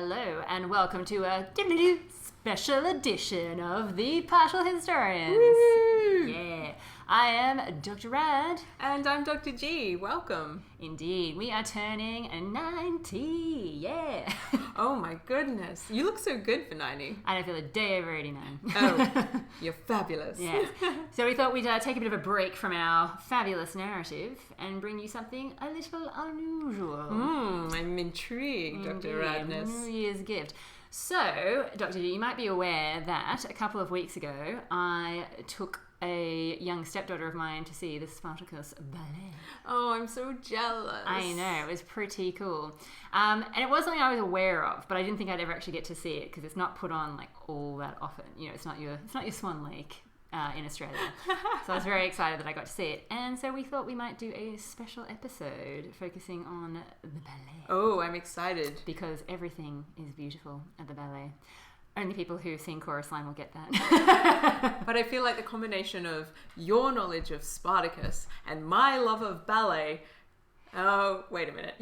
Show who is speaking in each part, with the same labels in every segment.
Speaker 1: Hello and welcome to a special edition of the Partial Historians.
Speaker 2: Woo!
Speaker 1: Yeah, I am Dr. Rad.
Speaker 2: And I'm Dr. G. Welcome.
Speaker 1: Indeed, we are turning 90. Yeah.
Speaker 2: Oh my goodness. You look so good for 90.
Speaker 1: I don't feel a day over 89.
Speaker 2: Oh, you're fabulous.
Speaker 1: Yes. So we thought we'd take a bit of a break from our fabulous narrative and bring you something a little unusual.
Speaker 2: I'm intrigued, Dr. Radness.
Speaker 1: New Year's gift. So, Dr. G, you might be aware that a couple of weeks ago I took a young stepdaughter of mine to see the Spartacus Ballet.
Speaker 2: Oh, I'm so jealous.
Speaker 1: I know, it was pretty cool. And it was something I was aware of, but I didn't think I'd ever actually get to see it because it's not put on like all that often. You know, it's not your Swan Lake in Australia. So I was very excited that I got to see it. And so we thought we might do a special episode focusing on the ballet.
Speaker 2: Oh, I'm excited.
Speaker 1: Because everything is beautiful at the ballet. Only people who sing chorus line will get that.
Speaker 2: But I feel like the combination of your knowledge of Spartacus and my love of ballet... Oh, wait a minute.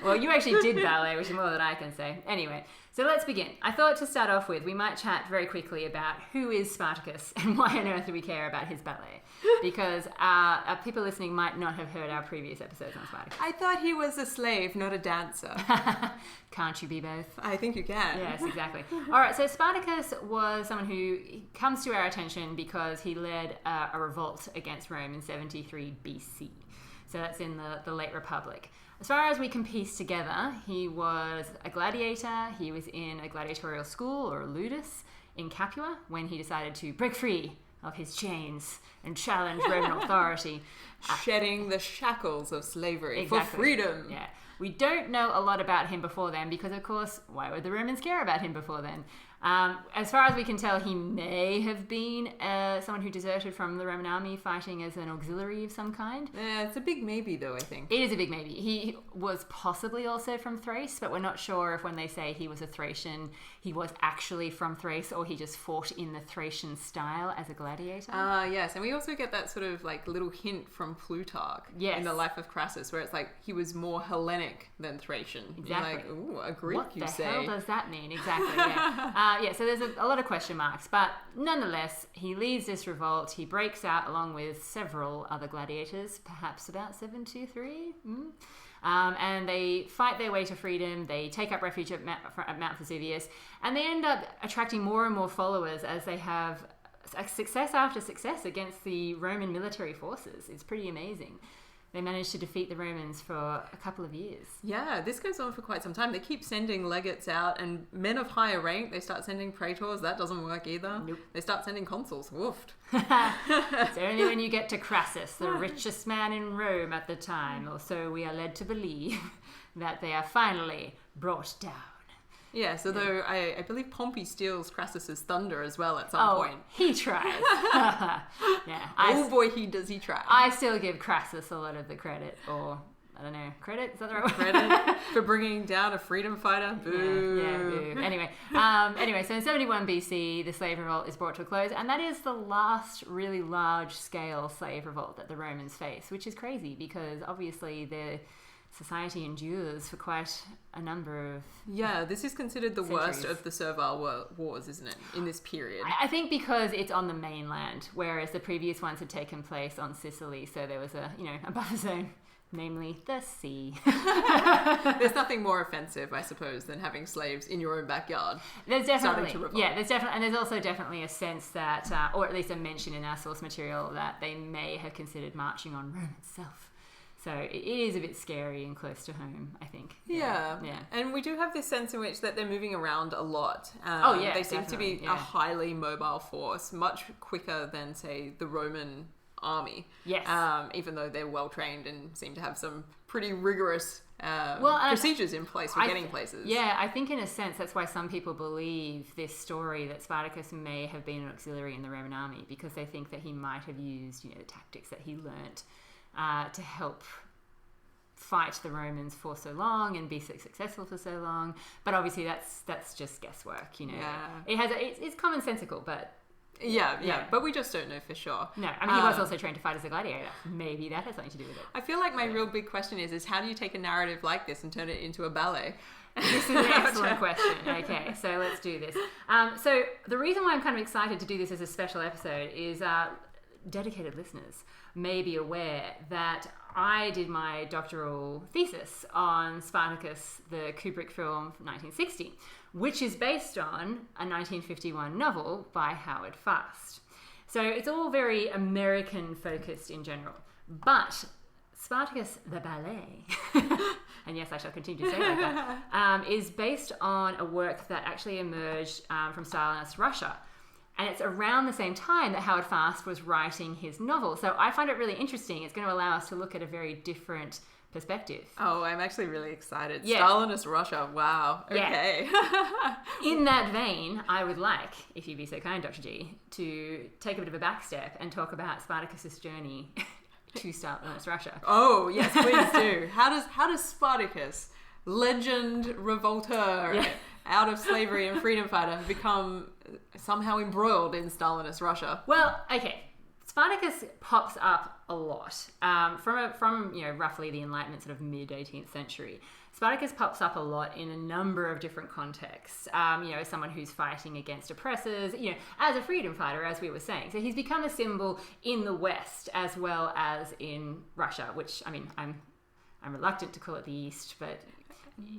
Speaker 1: Well, you actually did ballet, which is more than I can say. Anyway, so let's begin. I thought to start off with, we might chat very quickly about who is Spartacus and why on earth do we care about his ballet. Because people listening might not have heard our previous episodes on Spartacus.
Speaker 2: I thought he was a slave, not a dancer.
Speaker 1: Can't you be both?
Speaker 2: I think you can.
Speaker 1: Yes, exactly. All right, so Spartacus was someone who comes to our attention because he led a revolt against Rome in 73 BC. So that's in the late Republic. As far as we can piece together, he was a gladiator. He was in a gladiatorial school, or ludus, in Capua when he decided to break free of his chains and challenge Roman authority.
Speaker 2: Shedding the shackles of slavery
Speaker 1: Exactly.
Speaker 2: for freedom.
Speaker 1: Yeah. We don't know a lot about him before then because, of course, why would the Romans care about him before then? As far as we can tell, he may have been someone who deserted from the Roman army fighting as an auxiliary of some kind.
Speaker 2: It's a big maybe, though, I think.
Speaker 1: It is a big maybe. He was possibly also from Thrace, but we're not sure if when they say he was a Thracian, he was actually from Thrace or he just fought in the Thracian style as a gladiator.
Speaker 2: Yes, and we also get that sort of like little hint from Plutarch in the Life of Crassus, where it's like he was more Hellenic than Thracian.
Speaker 1: Exactly.
Speaker 2: You're like, ooh, a Greek,
Speaker 1: what
Speaker 2: you
Speaker 1: What
Speaker 2: say.
Speaker 1: the hell does that mean? Exactly, yeah. So there's a lot of question marks, but nonetheless, he leads this revolt. He breaks out along with several other gladiators, perhaps about 7 to 3. And they fight their way to freedom. They take up refuge at Mount Vesuvius, and they end up attracting more and more followers as they have success after success against the Roman military forces. It's pretty amazing. They managed to defeat the Romans for a couple of years. Yeah,
Speaker 2: this goes on for quite some time. They keep sending legates out, and men of higher rank, they start sending praetors. That doesn't work either.
Speaker 1: Nope.
Speaker 2: They start sending consuls. Woofed.
Speaker 1: It's only when you get to Crassus, the richest man in Rome at the time, or so we are led to believe, that they are finally brought down.
Speaker 2: Yes, although I believe Pompey steals Crassus's thunder as well at some point.
Speaker 1: He tries.
Speaker 2: Boy, does he try.
Speaker 1: I still give Crassus a lot of the credit, or I don't know, credit? Is that the right word?
Speaker 2: Credit for bringing down a freedom fighter? Boo.
Speaker 1: Yeah, boo. Anyway, so in 71 BC, the slave revolt is brought to a close, and that is the last really large-scale slave revolt that the Romans face, which is crazy because obviously the society endures for quite a number of
Speaker 2: this is considered the worst of the servile wars, isn't it, in this period?
Speaker 1: I think because it's on the mainland, whereas the previous ones had taken place on Sicily, so there was a buffer zone, namely the sea.
Speaker 2: There's nothing more offensive, I suppose, than having slaves in your own backyard.
Speaker 1: There's definitely, and there's also definitely a sense that, or at least a mention in our source material, that they may have considered marching on Rome itself. So it is a bit scary and close to home, I think.
Speaker 2: Yeah. And we do have this sense in which that they're moving around a lot. They seem to be a highly mobile force, much quicker than, say, the Roman army.
Speaker 1: Yes.
Speaker 2: Even though they're well trained and seem to have some pretty rigorous procedures in place for getting places. Yeah,
Speaker 1: I think in a sense that's why some people believe this story that Spartacus may have been an auxiliary in the Roman army, because they think that he might have used, the tactics that he learnt to help fight the Romans for so long and be so successful for so long. But obviously that's just guesswork,
Speaker 2: Yeah.
Speaker 1: It's commonsensical, but
Speaker 2: Yeah, but we just don't know for sure.
Speaker 1: No, I mean, he was also trained to fight as a gladiator. Maybe that has something to do with it.
Speaker 2: I feel like my real big question is how do you take a narrative like this and turn it into a ballet?
Speaker 1: This is an excellent question. Okay, so let's do this. So the reason why I'm kind of excited to do this as a special episode is dedicated listeners may be aware that I did my doctoral thesis on Spartacus, the Kubrick film from 1960, which is based on a 1951 novel by Howard Fast. So it's all very American focused in general. But Spartacus, the ballet, and yes, I shall continue to say like that, is based on a work that actually emerged from Stalinist Russia. And it's around the same time that Howard Fast was writing his novel. So I find it really interesting. It's going to allow us to look at a very different perspective.
Speaker 2: Oh, I'm actually really excited. Yeah. Stalinist Russia. Wow. Okay.
Speaker 1: Yeah. In that vein, I would like, if you'd be so kind, Dr. G, to take a bit of a back step and talk about Spartacus's journey to Stalinist Russia.
Speaker 2: Oh, yes, please do. How does Spartacus, legend revolter, out of slavery and freedom fighter, become somehow embroiled in Stalinist Russia?
Speaker 1: Well, okay. Spartacus pops up a lot from roughly the Enlightenment, sort of mid 18th century. Spartacus pops up a lot in a number of different contexts. As someone who's fighting against oppressors, as a freedom fighter, as we were saying. So he's become a symbol in the West as well as in Russia, which, I mean, I'm reluctant to call it the East, but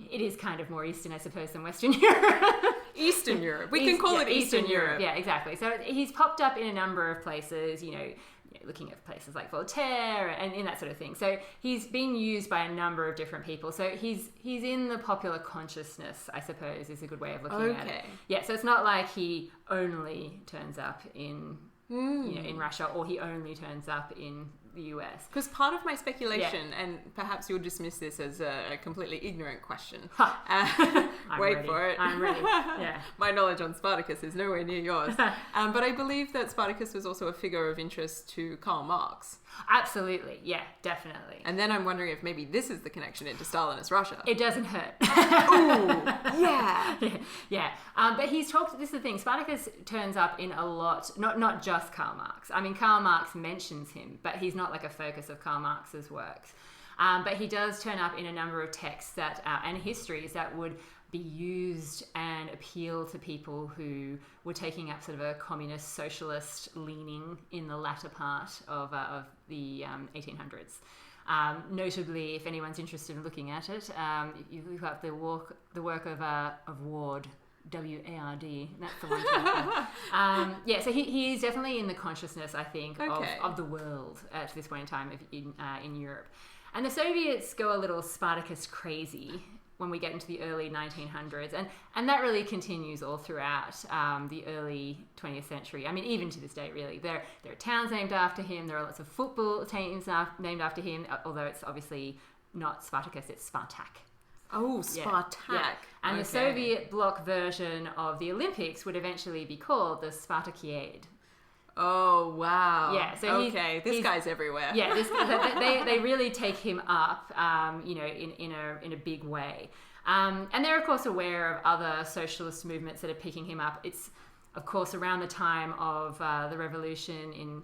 Speaker 1: it is kind of more Eastern, I suppose, than Western Europe.
Speaker 2: Eastern Europe. We can call it Eastern Europe.
Speaker 1: Yeah, exactly. So he's popped up in a number of places, looking at places like Voltaire and in that sort of thing. So he's being used by a number of different people. So he's in the popular consciousness, I suppose, is a good way of looking at it. Yeah, so it's not like he only turns up in in Russia, or he only turns up in the US.
Speaker 2: Because part of my speculation, and perhaps you'll dismiss this as a completely ignorant question. Wait
Speaker 1: ready.
Speaker 2: for it.
Speaker 1: I'm ready. Yeah.
Speaker 2: My knowledge on Spartacus is nowhere near yours. But I believe that Spartacus was also a figure of interest to Karl Marx.
Speaker 1: Absolutely. Yeah, definitely.
Speaker 2: And then I'm wondering if maybe this is the connection into Stalinist Russia.
Speaker 1: It doesn't hurt.
Speaker 2: Ooh, yeah.
Speaker 1: Yeah. But this is the thing, Spartacus turns up in a lot, not just Karl Marx. I mean, Karl Marx mentions him, but he's not like a focus of Karl Marx's works. But he does turn up in a number of texts that and histories that would be used and appeal to people who were taking up sort of a communist socialist leaning in the latter part of the 1800s. Notably, if anyone's interested in looking at it, you look up the work of Ward, W-A-R-D. That's the one to look so he is definitely in the consciousness, I think, of the world to this point in time in Europe. And the Soviets go a little Spartacus crazy when we get into the early 1900s. And that really continues all throughout the early 20th century. I mean, even to this day, really. There are towns named after him. There are lots of football teams named after him, although it's obviously not Spartacus, it's Spartak.
Speaker 2: Oh, Spartak. Yeah.
Speaker 1: And the Soviet bloc version of the Olympics would eventually be called the Spartakiad.
Speaker 2: Oh, wow.
Speaker 1: Yeah. So
Speaker 2: this guy's everywhere.
Speaker 1: Yeah. They really take him up, in a big way. And they're, of course, aware of other socialist movements that are picking him up. It's, of course, around the time of the revolution in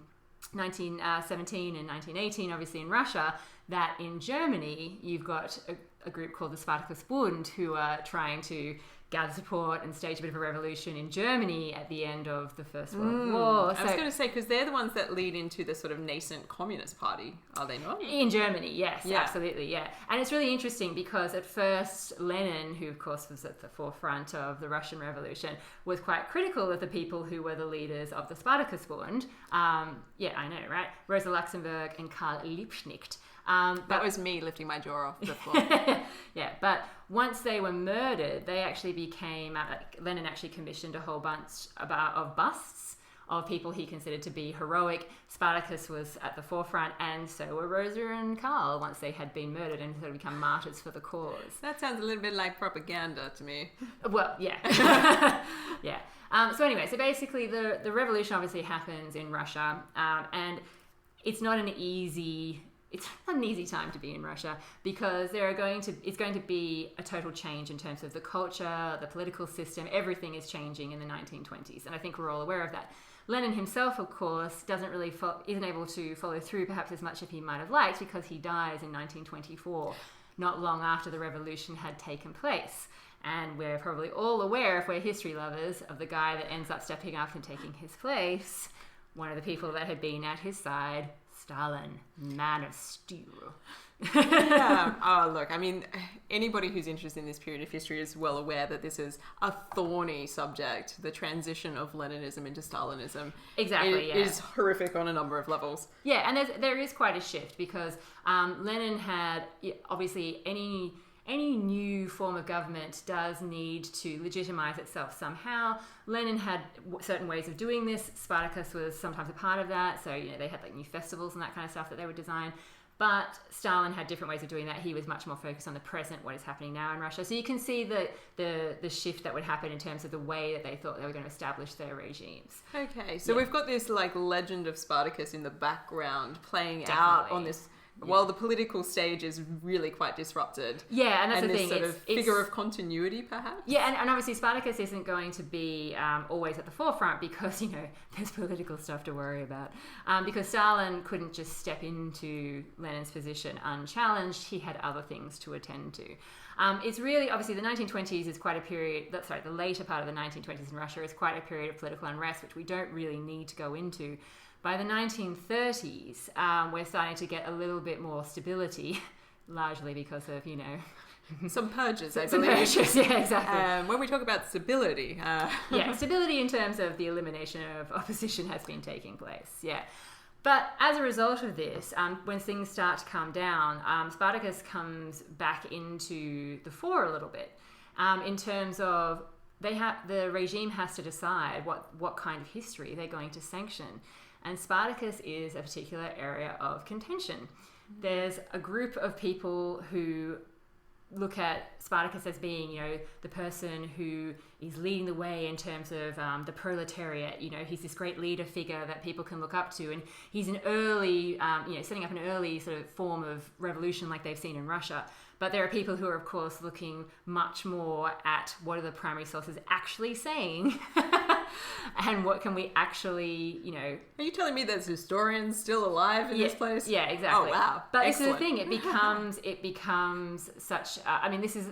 Speaker 1: 1917 and 1918, obviously in Russia, that in Germany, you've got a group called the Spartacus Bund who are trying to gather support and stage a bit of a revolution in Germany at the end of the First World War.
Speaker 2: I was going to say, because they're the ones that lead into the sort of nascent Communist Party, are they not?
Speaker 1: In Germany, yes, absolutely, yeah. And it's really interesting because at first Lenin, who of course was at the forefront of the Russian Revolution, was quite critical of the people who were the leaders of the Spartacus Bund. I know, right? Rosa Luxemburg and Karl Liebknecht.
Speaker 2: That was me lifting my jaw off the floor.
Speaker 1: Yeah, but once they were murdered, they actually became, Lenin actually commissioned a whole bunch of busts of people he considered to be heroic. Spartacus was at the forefront, and so were Rosa and Karl once they had been murdered and sort of become martyrs for the cause.
Speaker 2: That sounds a little bit like propaganda to me.
Speaker 1: Well, yeah. Yeah. So anyway, so basically the revolution obviously happens in Russia, and it's not an easy time to be in Russia because it's going to be a total change in terms of the culture, the political system. Everything is changing in the 1920s, and I think we're all aware of that. Lenin himself, of course, isn't able to follow through perhaps as much as he might have liked, because he dies in 1924, not long after the revolution had taken place. And we're probably all aware, if we're history lovers, of the guy that ends up stepping up and taking his place, one of the people that had been at his side, Stalin, man of steel.
Speaker 2: Yeah. Oh, look, I mean, anybody who's interested in this period of history is well aware that this is a thorny subject. The transition of Leninism into Stalinism is horrific on a number of levels.
Speaker 1: Yeah, and there is quite a shift, because Lenin had, obviously, any new form of government does need to legitimize itself somehow. Lenin had certain ways of doing this. Spartacus was sometimes a part of that. So, they had like new festivals and that kind of stuff that they would design. But Stalin had different ways of doing that. He was much more focused on the present, what is happening now in Russia. So you can see the shift that would happen in terms of the way that they thought they were going to establish their regimes.
Speaker 2: Okay, so we've got this like legend of Spartacus in the background playing out on this, while the political stage is really quite disrupted.
Speaker 1: Yeah, and that's the thing.
Speaker 2: This sort of figure of continuity, perhaps?
Speaker 1: Yeah, and obviously Spartacus isn't going to be always at the forefront, because, there's political stuff to worry about. Because Stalin couldn't just step into Lenin's position unchallenged. He had other things to attend to. It's really, obviously, the 1920s is quite a period, the later part of the 1920s in Russia is quite a period of political unrest, which we don't really need to go into. By the 1930s, we're starting to get a little bit more stability, largely because of,
Speaker 2: some purges, I
Speaker 1: some
Speaker 2: believe.
Speaker 1: Purges, yeah, exactly.
Speaker 2: When we talk about stability...
Speaker 1: Yeah, stability in terms of the elimination of opposition has been taking place, yeah. But as a result of this, when things start to calm down, Spartacus comes back into the fore a little bit, in terms of the regime has to decide what kind of history they're going to sanction. And Spartacus is a particular area of contention. There's a group of people who look at Spartacus as being, the person who is leading the way in terms of the proletariat. He's this great leader figure that people can look up to, and he's an early, setting up an early sort of form of revolution like they've seen in Russia. But there are people who are, of course, looking much more at what are the primary sources actually saying, and what can we actually,
Speaker 2: Are you telling me there's historians still alive in this place?
Speaker 1: Yeah, exactly.
Speaker 2: Oh, wow.
Speaker 1: But
Speaker 2: Excellent.
Speaker 1: this is the thing, it becomes such,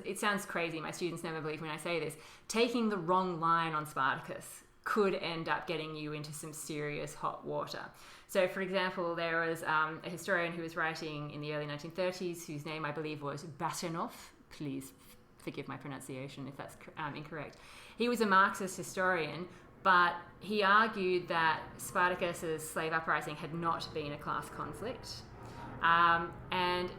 Speaker 1: it sounds crazy, my students never believe when I say this, taking the wrong line on Spartacus could end up getting you into some serious hot water. So, for example, there was a historian who was writing in the early 1930s, whose name I believe was Basanov. Please forgive my pronunciation if that's incorrect. He was a Marxist historian, but he argued that Spartacus's slave uprising had not been a class conflict. And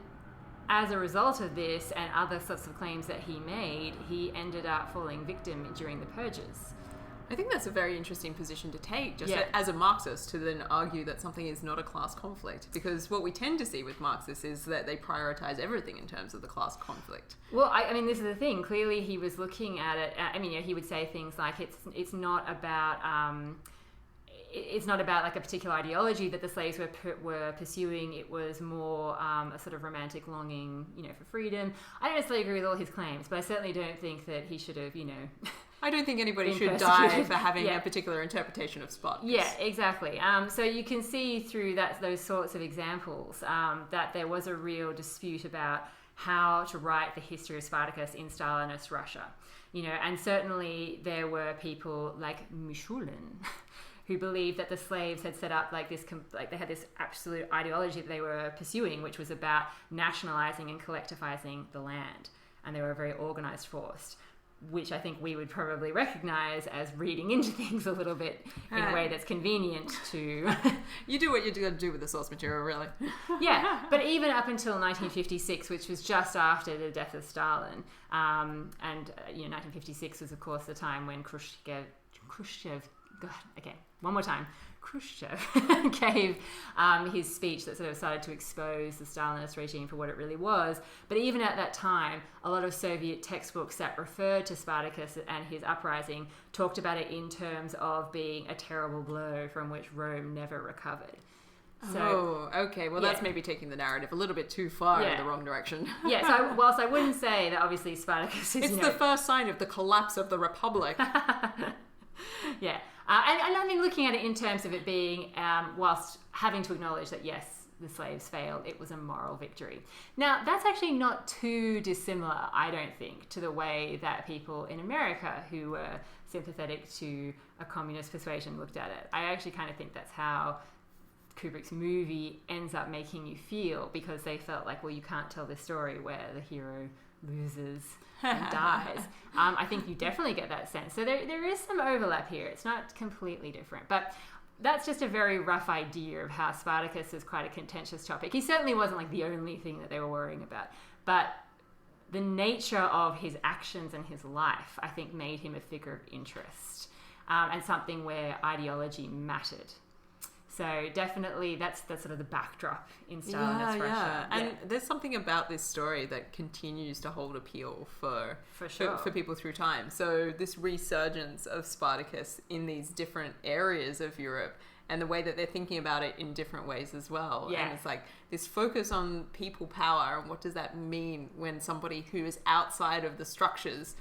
Speaker 1: as a result of this and other sorts of claims that he made, he ended up falling victim during the purges.
Speaker 2: I think that's a very interesting position to take, just as a Marxist, to then argue that something is not a class conflict. Because what we tend to see with Marxists is that they prioritize everything in terms of the class conflict.
Speaker 1: Well, this is the thing. Clearly, he was looking at it. He would say things like it's not about like a particular ideology that the slaves were pursuing. It was more a sort of romantic longing, for freedom. I don't necessarily agree with all his claims, but I certainly don't think that he should have,
Speaker 2: I don't think anybody should die for having a particular interpretation of Spartacus.
Speaker 1: Yeah, exactly. So you can see through those sorts of examples that there was a real dispute about how to write the history of Spartacus in Stalinist Russia. And certainly there were people like Mishulin who believed that the slaves had set up they had this absolute ideology that they were pursuing, which was about nationalizing and collectivizing the land. And they were a very organized force, which I think we would probably recognize as reading into things a little bit in a way that's convenient to...
Speaker 2: You do what you got to do with the source material, really.
Speaker 1: Yeah, but even up until 1956, which was just after the death of Stalin, 1956 was, of course, the time when Khrushchev gave his speech that sort of started to expose the Stalinist regime for what it really was. But even at that time, a lot of Soviet textbooks that referred to Spartacus and his uprising talked about it in terms of being a terrible blow from which Rome never recovered.
Speaker 2: So, okay. Well, that's maybe taking the narrative a little bit too far in the wrong direction.
Speaker 1: Yeah, so whilst I wouldn't say that obviously Spartacus is...
Speaker 2: It's the first sign of the collapse of the Republic.
Speaker 1: Yeah. And I mean, looking at it in terms of it being, whilst having to acknowledge that, yes, the slaves failed, it was a moral victory. Now, that's actually not too dissimilar, I don't think, to the way that people in America who were sympathetic to a communist persuasion looked at it. I actually kind of think that's how Kubrick's movie ends up making you feel, because they felt like, well, you can't tell this story where the hero loses and dies. I think you definitely get that sense. So there is some overlap here. It's not completely different. But that's just a very rough idea of how Spartacus is quite a contentious topic. He certainly wasn't like the only thing that they were worrying about. But the nature of his actions and his life, I think, made him a figure of interest, and something where ideology mattered. So definitely that's sort of the backdrop in Stalinist Russia.
Speaker 2: Yeah. And there's something about this story that continues to hold appeal for people through time. So this resurgence of Spartacus in these different areas of Europe, and the way that they're thinking about it in different ways as well. Yeah. And it's like this focus on people power, and what does that mean when somebody who is outside of the structures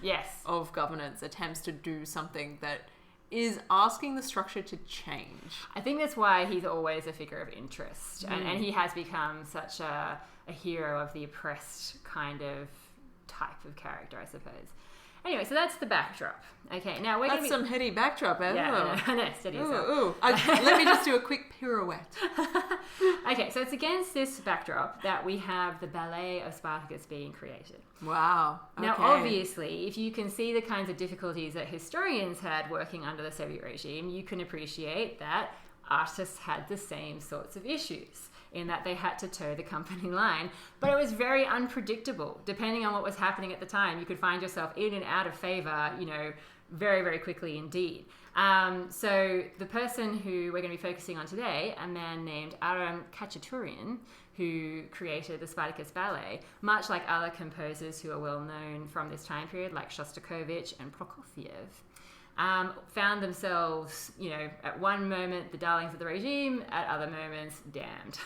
Speaker 2: of governance attempts to do something that is asking the structure to change.
Speaker 1: I think that's why he's always a figure of interest. And he has become such a hero of the oppressed kind of type of character, I suppose. Anyway, so that's the backdrop. Okay, now
Speaker 2: that's some heady backdrop, eh?
Speaker 1: Yeah, I know. Steady yourself.
Speaker 2: Let me just do a quick pirouette.
Speaker 1: Okay, so it's against this backdrop that we have the Ballet of Spartacus being created.
Speaker 2: Wow. Okay.
Speaker 1: Now, obviously, if you can see the kinds of difficulties that historians had working under the Soviet regime, you can appreciate that artists had the same sorts of issues, in that they had to toe the company line. But it was very unpredictable. Depending on what was happening at the time, you could find yourself in and out of favor, very, very quickly indeed. So the person who we're going to be focusing on today, a man named Aram Khachaturian, who created the Spartacus Ballet, much like other composers who are well known from this time period, like Shostakovich and Prokofiev, found themselves, at one moment the darlings of the regime, at other moments damned.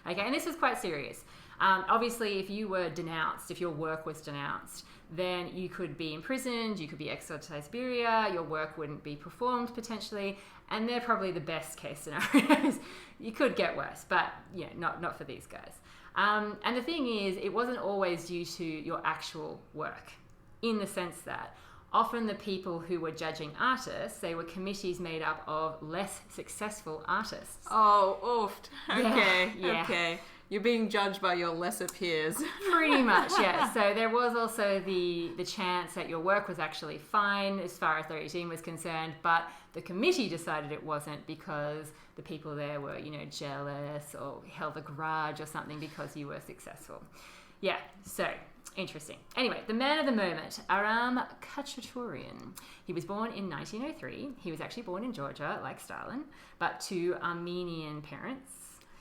Speaker 1: Okay, and this was quite serious. Obviously, if you were denounced, if your work was denounced, then you could be imprisoned, you could be exiled to Siberia, your work wouldn't be performed potentially, and they're probably the best case scenarios. You could get worse, but not for these guys. And the thing is, it wasn't always due to your actual work, in the sense that often the people who were judging artists, they were committees made up of less successful artists.
Speaker 2: Oh, oofed. Okay, yeah. Okay. You're being judged by your lesser peers.
Speaker 1: Pretty much, yeah. So there was also the chance that your work was actually fine as far as the regime was concerned, but the committee decided it wasn't because the people there were, jealous or held a grudge or something because you were successful. Yeah, so interesting. Anyway, the man of the moment, Aram Khachaturian. He was born in 1903. He was actually born in Georgia, like Stalin, but to Armenian parents.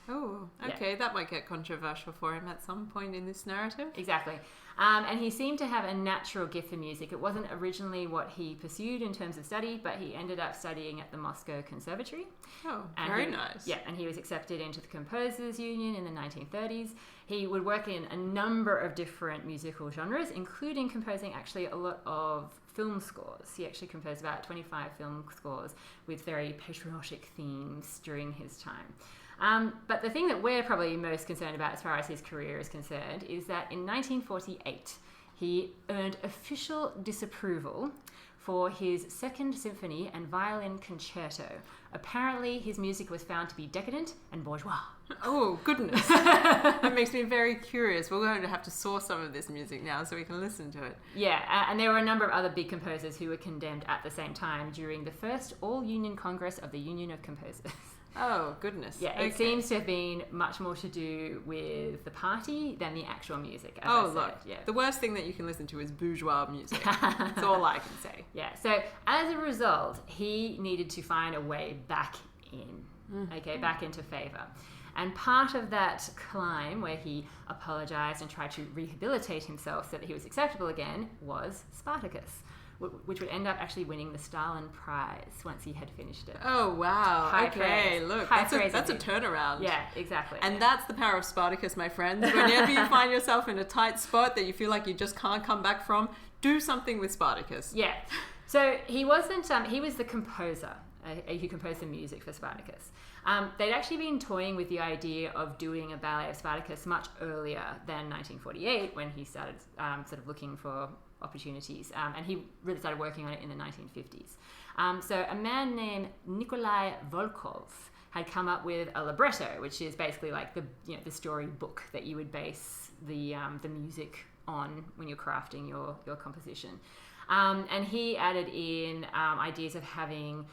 Speaker 2: Oh, okay. Yeah. That might get controversial for him at some point in this narrative.
Speaker 1: Exactly. And he seemed to have a natural gift for music. It wasn't originally what he pursued in terms of study, but he ended up studying at the Moscow Conservatory.
Speaker 2: Oh, very nice.
Speaker 1: Yeah, and he was accepted into the Composers Union in the 1930s. He would work in a number of different musical genres, including composing actually a lot of film scores. He actually composed about 25 film scores with very patriotic themes during his time. But the thing that we're probably most concerned about as far as his career is concerned is that in 1948, he earned official disapproval for his Second Symphony and Violin Concerto. Apparently, his music was found to be decadent and bourgeois.
Speaker 2: Oh, goodness. That makes me very curious. We're going to have to source some of this music now so we can listen to it.
Speaker 1: Yeah, and there were a number of other big composers who were condemned at the same time during the first All-Union Congress of the Union of Composers.
Speaker 2: Oh, goodness.
Speaker 1: Yeah, it seems to have been much more to do with the party than the actual music, as I said.
Speaker 2: Look, the worst thing that you can listen to is bourgeois music. That's all I can say.
Speaker 1: Yeah, so as a result, he needed to find a way back in, back into favour. And part of that climb, where he apologised and tried to rehabilitate himself so that he was acceptable again, was Spartacus, which would end up actually winning the Stalin Prize once he had finished it.
Speaker 2: Oh, wow.
Speaker 1: High praise.
Speaker 2: Look, that's a turnaround.
Speaker 1: Yeah, exactly.
Speaker 2: And that's the power of Spartacus, my friends. Whenever you find yourself in a tight spot that you feel like you just can't come back from, do something with Spartacus.
Speaker 1: Yeah. So he wasn't, he was the composer. who composed the music for Spartacus. They'd actually been toying with the idea of doing a ballet of Spartacus much earlier than 1948, when he started sort of looking for opportunities, and he really started working on it in the 1950s. So a man named Nikolai Volkov had come up with a libretto, which is basically like the story book that you would base the music on when you're crafting your composition. And he added in ideas of having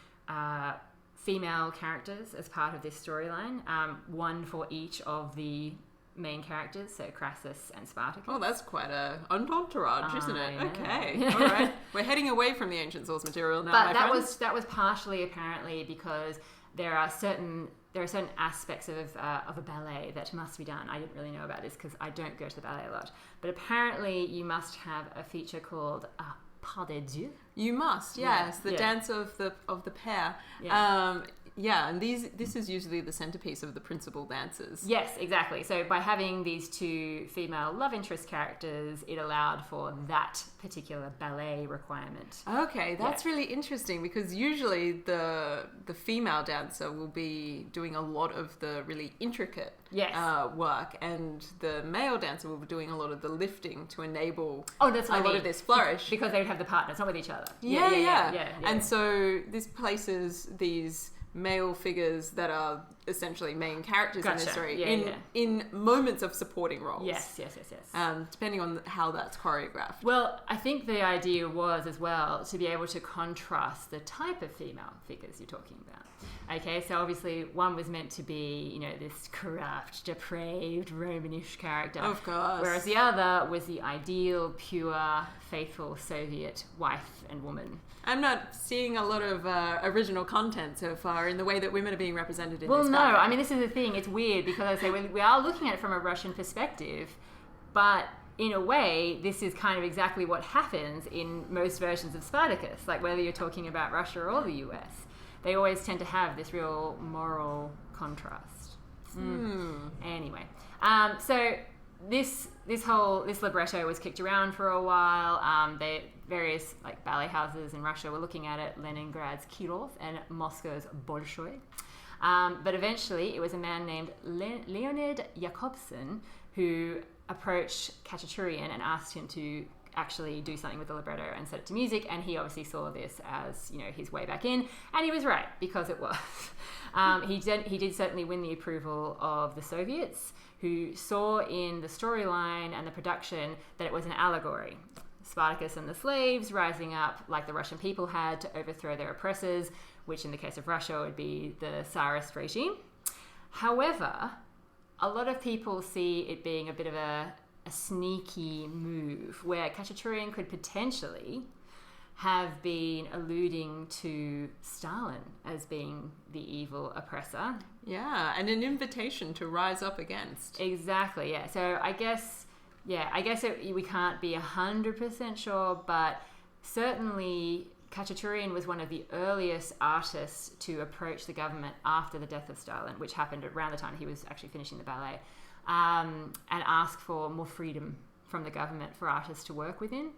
Speaker 1: female characters as part of this storyline, one for each of the main characters, so Crassus and Spartacus.
Speaker 2: Oh, that's quite an entourage, isn't it? Okay, all right. We're heading away from the ancient source material now,
Speaker 1: but that was partially apparently because there are certain aspects of a ballet that must be done. I didn't really know about this because I don't go to the ballet a lot, but apparently you must have a feature called pas de deux.
Speaker 2: You must, yes, the dance of the pair. And this is usually the centerpiece of the principal dances.
Speaker 1: Yes, exactly. So by having these two female love interest characters, it allowed for that particular ballet requirement.
Speaker 2: Okay, that's really interesting, because usually the female dancer will be doing a lot of the really intricate work, and the male dancer will be doing a lot of the lifting to enable a lot of this flourish.
Speaker 1: Because they would have the partners, not with each other.
Speaker 2: Yeah. And so this places these male figures that are essentially main characters in the story in moments of supporting roles.
Speaker 1: Yes.
Speaker 2: Depending on how that's choreographed.
Speaker 1: Well, I think the idea was as well to be able to contrast the type of female figures you're talking about. Okay, so obviously one was meant to be, this corrupt, depraved, Romanish character.
Speaker 2: Of course.
Speaker 1: Whereas the other was the ideal, pure, faithful Soviet wife and woman.
Speaker 2: I'm not seeing a lot of original content so far in the way that women are being represented in this.
Speaker 1: Well, no, I mean, this is the thing. It's weird because I say we are looking at it from a Russian perspective, but in a way, this is kind of exactly what happens in most versions of Spartacus. Like whether you're talking about Russia or the US, they always tend to have this real moral contrast. Anyway, so this libretto was kicked around for a while. Various ballet houses in Russia were looking at it, Leningrad's Kirov and Moscow's Bolshoi. But eventually it was a man named Leonid Yakobson who approached Khachaturian and asked him to actually do something with the libretto and set it to music, and he obviously saw this as his way back in, and he was right, because it was. He did certainly win the approval of the Soviets, who saw in the storyline and the production that it was an allegory. Spartacus and the slaves rising up like the Russian people had to overthrow their oppressors, which in the case of Russia would be the Tsarist regime. However, a lot of people see it being a bit of a sneaky move where Khachaturian could potentially have been alluding to Stalin as being the evil oppressor.
Speaker 2: Yeah, and an invitation to rise up against.
Speaker 1: Exactly, yeah. So I guess we can't be 100% sure, but certainly Khachaturian was one of the earliest artists to approach the government after the death of Stalin, which happened around the time he was actually finishing the ballet, and ask for more freedom from the government for artists to work within.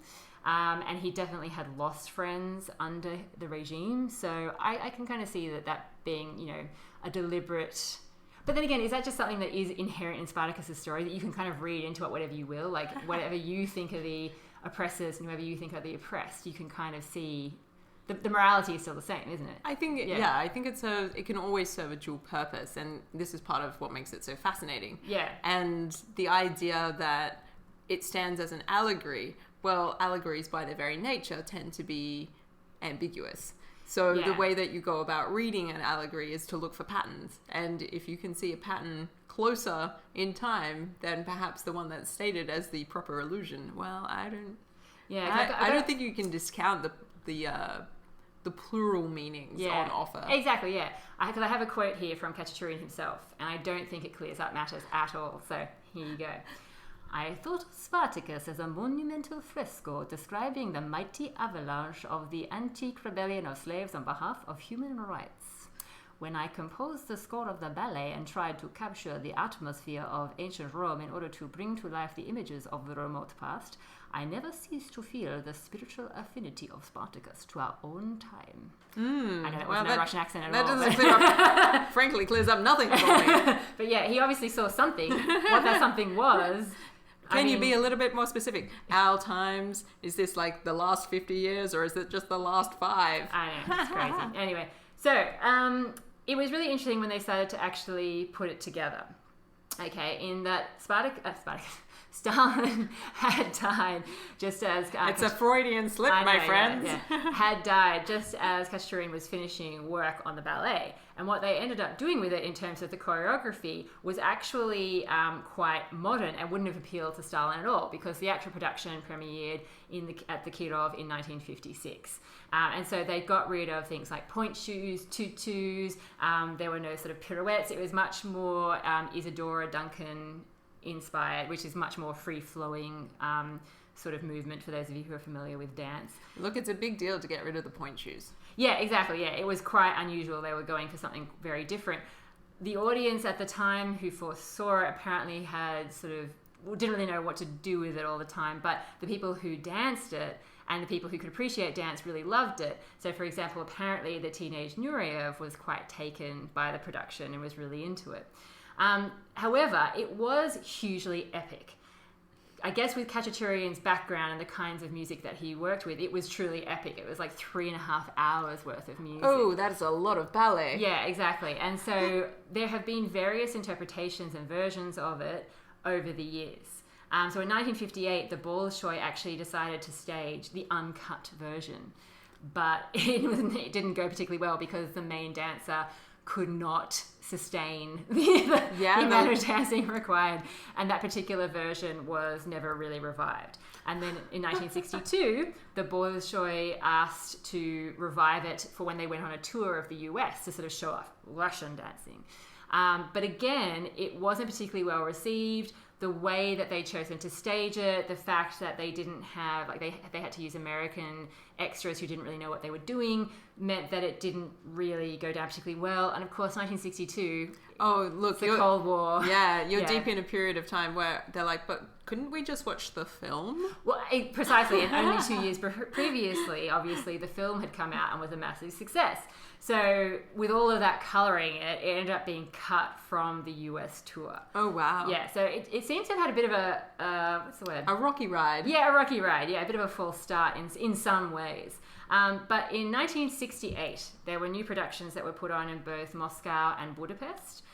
Speaker 1: And he definitely had lost friends under the regime. So I can kind of see that being, a deliberate... But then again, is that just something that is inherent in Spartacus' story that you can kind of read into it whatever you will? Like, whatever you think are the oppressors and whoever you think are the oppressed, you can kind of see... The morality is still the same, isn't it?
Speaker 2: I think, I think it can always serve a dual purpose, and this is part of what makes it so fascinating.
Speaker 1: Yeah.
Speaker 2: And the idea that it stands as an allegory, well, allegories by their very nature tend to be ambiguous. So the way that you go about reading an allegory is to look for patterns. And if you can see a pattern closer in time than perhaps the one that's stated as the proper allusion, well, I don't think you can discount the plural meanings on offer.
Speaker 1: Exactly, yeah. Because I have a quote here from Khachaturian himself, and I don't think it clears up matters at all. So here you go. I thought of Spartacus as a monumental fresco describing the mighty avalanche of the antique rebellion of slaves on behalf of human rights. when I composed the score of the ballet and tried to capture the atmosphere of ancient Rome in order to bring to life the images of the remote past, I never ceased to feel the spiritual affinity of Spartacus to our own time. I know that wasn't a Russian accent at all.
Speaker 2: That doesn't frankly clears up nothing for me.
Speaker 1: But yeah, he obviously saw something. What that something was...
Speaker 2: Can you be a little bit more specific? Our times? Is this like the last 50 years or is it just the last 5?
Speaker 1: I know, it's crazy. Anyway, so it was really interesting when they started to actually put it together. Okay, in that Stalin had died just as...
Speaker 2: it's a Freudian slip, my friends.
Speaker 1: Yeah, had died just as Khachaturian was finishing work on the ballet. And what they ended up doing with it in terms of the choreography was actually quite modern and wouldn't have appealed to Stalin at all, because the actual production premiered at the Kirov in 1956. And so they got rid of things like point shoes, tutus. There were no sort of pirouettes. It was much more Isadora Duncan inspired, which is much more free-flowing sort of movement for those of you who are familiar with dance.
Speaker 2: Look, it's a big deal to get rid of the point shoes.
Speaker 1: Yeah, exactly. Yeah, it was quite unusual. They were going for something very different. The audience at the time who foresaw it apparently had didn't really know what to do with it all the time, but the people who danced it and the people who could appreciate dance really loved it. So, for example, apparently the teenage Nureyev was quite taken by the production and was really into it. However, it was hugely epic. I guess with Khachaturian's background and the kinds of music that he worked with, it was truly epic. It was like 3.5 hours worth of music.
Speaker 2: Oh, that is a lot of ballet.
Speaker 1: Yeah, exactly. And so there have been various interpretations and versions of it over the years. So in 1958, the Bolshoi actually decided to stage the uncut version. But it didn't go particularly well because the main dancer could not sustain the amount of dancing required, and that particular version was never really revived. And then in 1962, the Bolshoi asked to revive it for when they went on a tour of the US to sort of show off Russian dancing. But again, it wasn't particularly well received. The way that they'd chosen to stage it, the fact that they didn't have, they had to use American extras who didn't really know what they were doing, meant that it didn't really go down particularly well. And of course, 1962, the Cold War.
Speaker 2: Yeah, you're deep in a period of time where they're like, but couldn't we just watch the film?
Speaker 1: Well, precisely, and only 2 years previously, obviously, the film had come out and was a massive success. So with all of that colouring, it ended up being cut from the US tour.
Speaker 2: Oh, wow.
Speaker 1: Yeah, so it seems to have had a bit of a, what's the word?
Speaker 2: A rocky ride.
Speaker 1: Yeah, a rocky ride. Yeah, a bit of a false start in some ways. But in 1968, there were new productions that were put on in both Moscow and Budapest.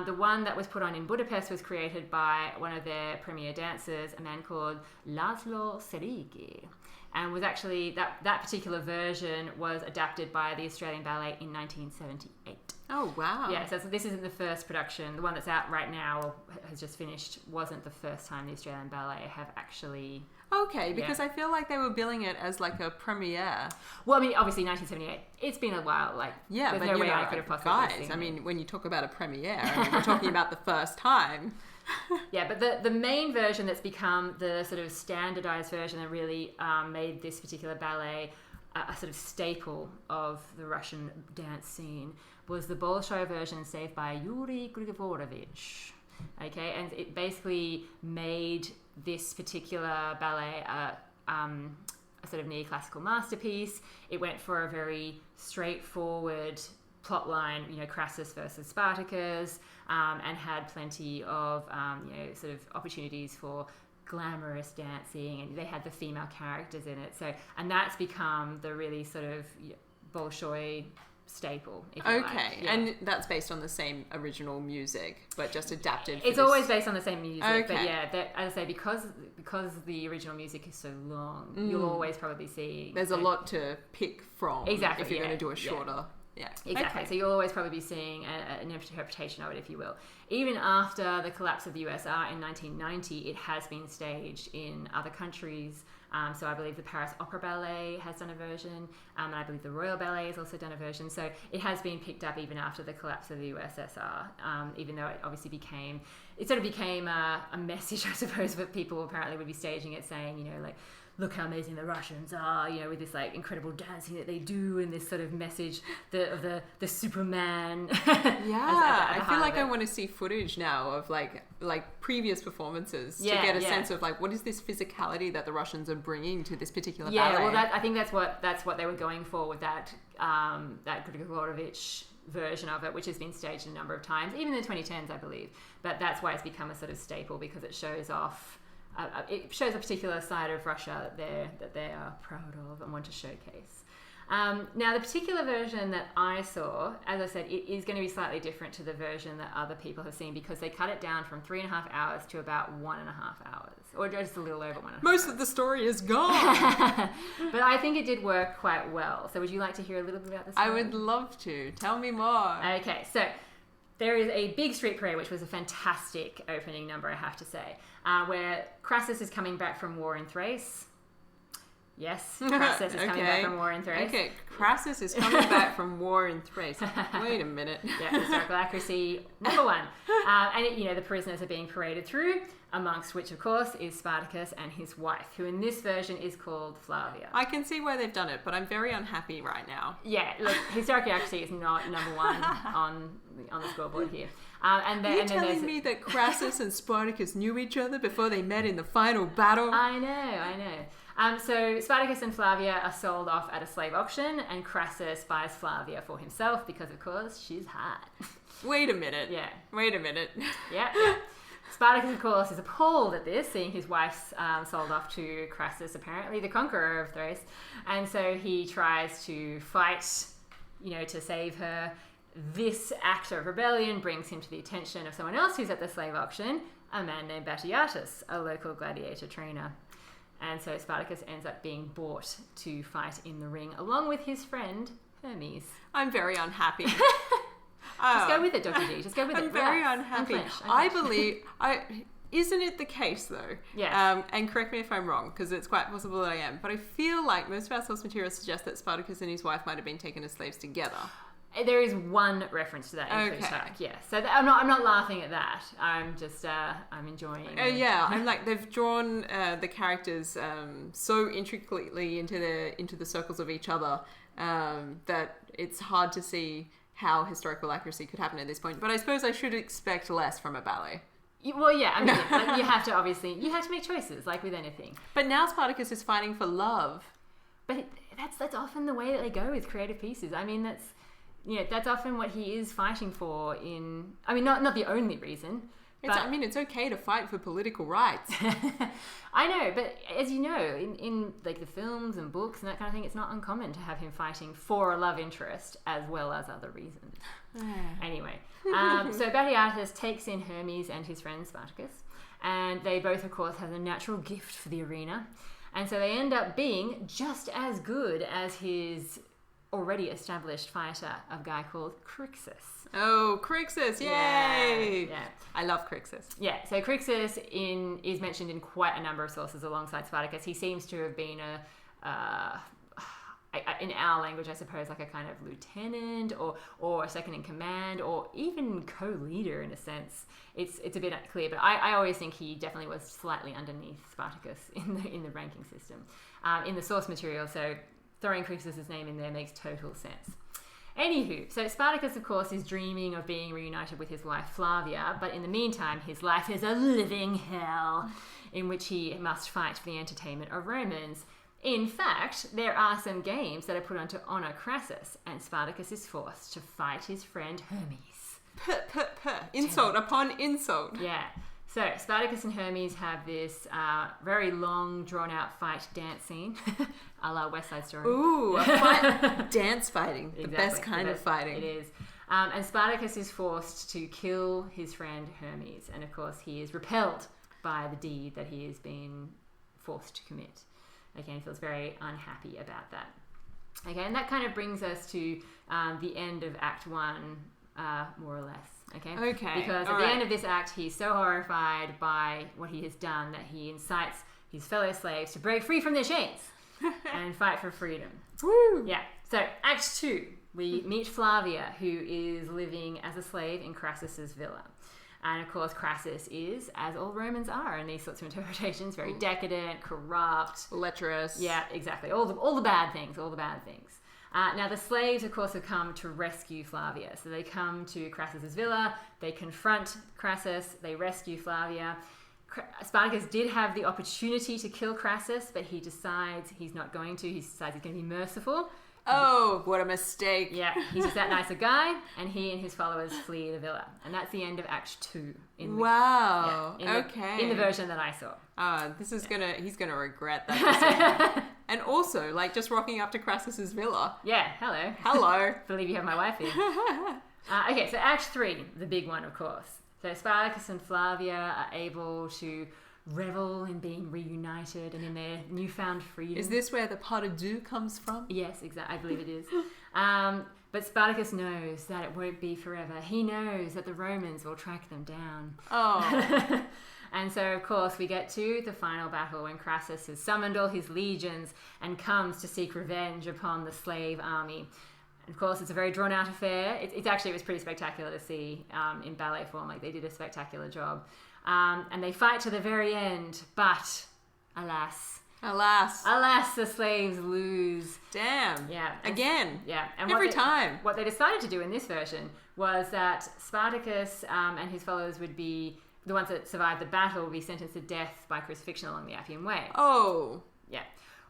Speaker 1: The one that was put on in Budapest was created by one of their premier dancers, a man called Laszlo Seregi. And was actually, that particular version was adapted by the Australian Ballet in 1978.
Speaker 2: Oh, wow.
Speaker 1: Yeah, so this isn't the first production. The one that's out right now, or has just finished, wasn't the first time the Australian Ballet have actually...
Speaker 2: Okay, because I feel like they were billing it as like a premiere.
Speaker 1: Well, I mean, obviously 1978. It's been a while. There's no way I could have possibly seen
Speaker 2: I mean, when you talk about a premiere, we're talking about the first time.
Speaker 1: Yeah, but the main version that's become the sort of standardized version that really made this particular ballet a sort of staple of the Russian dance scene was the Bolshoi version saved by Yuri Grigorovich. Okay, and it basically made this particular ballet a sort of neoclassical masterpiece. It went for a very straightforward plotline, Crassus versus Spartacus, and had plenty of, sort of opportunities for glamorous dancing, and they had the female characters in it. So, and that's become the really sort of Bolshoi staple, if you like.
Speaker 2: Okay, yeah. And that's based on the same original music, but just adapted.
Speaker 1: It's always based on the same music, but yeah, as I say, because the original music is so long, you'll always probably see...
Speaker 2: There's a lot to pick from.
Speaker 1: Exactly,
Speaker 2: if you're going to do a shorter... Yeah.
Speaker 1: Exactly.
Speaker 2: Okay.
Speaker 1: So you'll always probably be seeing an interpretation of it, if you will. Even after the collapse of the USSR in 1990, it has been staged in other countries. So I believe the Paris Opera Ballet has done a version, and I believe the Royal Ballet has also done a version. So it has been picked up even after the collapse of the USSR, even though it obviously became a message, I suppose, that people apparently would be staging it, saying, look how amazing the Russians are, you know, with this like incredible dancing that they do and this sort of message of the Superman.
Speaker 2: I feel like I want to see footage now of like previous performances to get a sense of like what is this physicality that the Russians are bringing to this particular ballet.
Speaker 1: Well, I think that's what they were going for with that Grigorovich version of it, which has been staged a number of times, even in the 2010s, I believe. But that's why it's become a sort of staple, because it shows off. It shows a particular side of Russia that they are proud of and want to showcase. Now, the particular version that I saw, as I said, it is going to be slightly different to the version that other people have seen, because they cut it down from 3.5 hours to about 1.5 hours, or just a little over 1.5
Speaker 2: Most of the story is gone.
Speaker 1: But I think it did work quite well. So would you like to hear a little bit about this?
Speaker 2: I would love to. Tell me more.
Speaker 1: Okay, so there is a big street parade, which was a fantastic opening number, I have to say, where Crassus is coming back from war in Thrace. Yes, Crassus is coming back from war in Thrace.
Speaker 2: Okay, Crassus is coming back from war in Thrace. Wait a minute.
Speaker 1: Yeah, historical accuracy, number one. And the prisoners are being paraded through, amongst which, of course, is Spartacus and his wife, who in this version is called Flavia.
Speaker 2: I can see why they've done it, but I'm very unhappy right now.
Speaker 1: Yeah, look, historical accuracy is not number one on the scoreboard here. Are you
Speaker 2: telling me that Crassus and Spartacus knew each other before they met in the final battle?
Speaker 1: I know. So Spartacus and Flavia are sold off at a slave auction, and Crassus buys Flavia for himself because, of course, she's hot.
Speaker 2: Wait a minute.
Speaker 1: Yeah.
Speaker 2: Wait a minute.
Speaker 1: Yeah. Spartacus, of course, is appalled at this, seeing his wife sold off to Crassus, apparently the conqueror of Thrace, and so he tries to fight, to save her. This act of rebellion brings him to the attention of someone else who's at the slave auction, a man named Batiatus, a local gladiator trainer. And so Spartacus ends up being bought to fight in the ring, along with his friend, Hermes.
Speaker 2: I'm very unhappy.
Speaker 1: Just go with it, Dr. D. Just go with it.
Speaker 2: I'm very unhappy. I believe... Isn't it the case, though?
Speaker 1: Yes.
Speaker 2: And correct me if I'm wrong, because it's quite possible that I am, but I feel like most of our source material suggests that Spartacus and his wife might have been taken as slaves together.
Speaker 1: There is one reference to that in Plutarch, yeah. So I'm not laughing at that. I'm just I'm enjoying.
Speaker 2: I'm like, they've drawn the characters so intricately into the circles of each other that it's hard to see how historical accuracy could happen at this point. But I suppose I should expect less from a ballet.
Speaker 1: Well, yeah, I mean, you have to make choices, like with anything.
Speaker 2: But now Spartacus is fighting for love.
Speaker 1: But that's often the way that they go with creative pieces. I mean, that's often what he is fighting for not the only reason.
Speaker 2: It's okay to fight for political rights.
Speaker 1: I know, but as you know, in like the films and books and that kind of thing, it's not uncommon to have him fighting for a love interest as well as other reasons. Anyway, so Batiatus takes in Hermes and his friend Spartacus, and they both, of course, have a natural gift for the arena, and so they end up being just as good as his already established fighter, a guy called Crixus.
Speaker 2: Oh, Crixus! Yay! Yeah. I love Crixus.
Speaker 1: Yeah, so Crixus is mentioned in quite a number of sources alongside Spartacus. He seems to have been in our language, I suppose, like a kind of lieutenant or a second in command or even co-leader in a sense. It's a bit unclear, but I always think he definitely was slightly underneath Spartacus in the ranking system. In the source material, so throwing Crixus' name in there makes total sense. Anywho, so Spartacus, of course, is dreaming of being reunited with his wife Flavia, but in the meantime, his life is a living hell in which he must fight for the entertainment of Romans. In fact, there are some games that are put on to honour Crassus, and Spartacus is forced to fight his friend Hermes.
Speaker 2: Insult upon insult.
Speaker 1: Yeah. So, Spartacus and Hermes have this very long, drawn-out fight dance scene, a la West Side Story.
Speaker 2: Ooh, a fight. Dance fighting. The
Speaker 1: Exactly.
Speaker 2: best kind of fighting.
Speaker 1: It is. And Spartacus is forced to kill his friend Hermes. And, of course, he is repelled by the deed that he is being forced to commit. Again, he feels very unhappy about that. Okay, and that kind of brings us to the end of Act 1, more or less. Okay. Because at the end of this act, he's so horrified by what he has done that he incites his fellow slaves to break free from their chains and fight for freedom.
Speaker 2: Woo!
Speaker 1: Yeah. So Act 2, we meet Flavia, who is living as a slave in Crassus's villa. And of course, Crassus is, as all Romans are in these sorts of interpretations, very decadent, corrupt,
Speaker 2: lecherous.
Speaker 1: Yeah, exactly. All the bad things. Now, the slaves, of course, have come to rescue Flavia. So they come to Crassus's villa, they confront Crassus, they rescue Flavia. Spartacus did have the opportunity to kill Crassus, but he decides he's not going to. He decides he's going to be merciful.
Speaker 2: Oh, what a mistake.
Speaker 1: Yeah, he's just that nice a guy, and he and his followers flee the villa. And that's the end of Act 2.
Speaker 2: Wow.
Speaker 1: In the version that I saw.
Speaker 2: He's gonna regret that decision. And also, like, just rocking up to Crassus's villa.
Speaker 1: Yeah, hello.
Speaker 2: Hello.
Speaker 1: Believe you have my wife here. Okay, so Act 3, the big one, of course. So Spartacus and Flavia are able to revel in being reunited and in their newfound freedom.
Speaker 2: Is this where the pas de deux comes from?
Speaker 1: Yes, exactly. I believe it is. But Spartacus knows that it won't be forever. He knows that the Romans will track them down.
Speaker 2: Oh.
Speaker 1: And so, of course, we get to the final battle when Crassus has summoned all his legions and comes to seek revenge upon the slave army. And of course, it's a very drawn-out affair. It was pretty spectacular to see in ballet form. Like, they did a spectacular job. And they fight to the very end, but alas, the slaves lose.
Speaker 2: Damn.
Speaker 1: Yeah.
Speaker 2: Again.
Speaker 1: Yeah. And
Speaker 2: every time.
Speaker 1: What they decided to do in this version was that Spartacus and his followers would be the ones that survived the battle would be sentenced to death by crucifixion along the Appian Way.
Speaker 2: Oh.
Speaker 1: Yeah.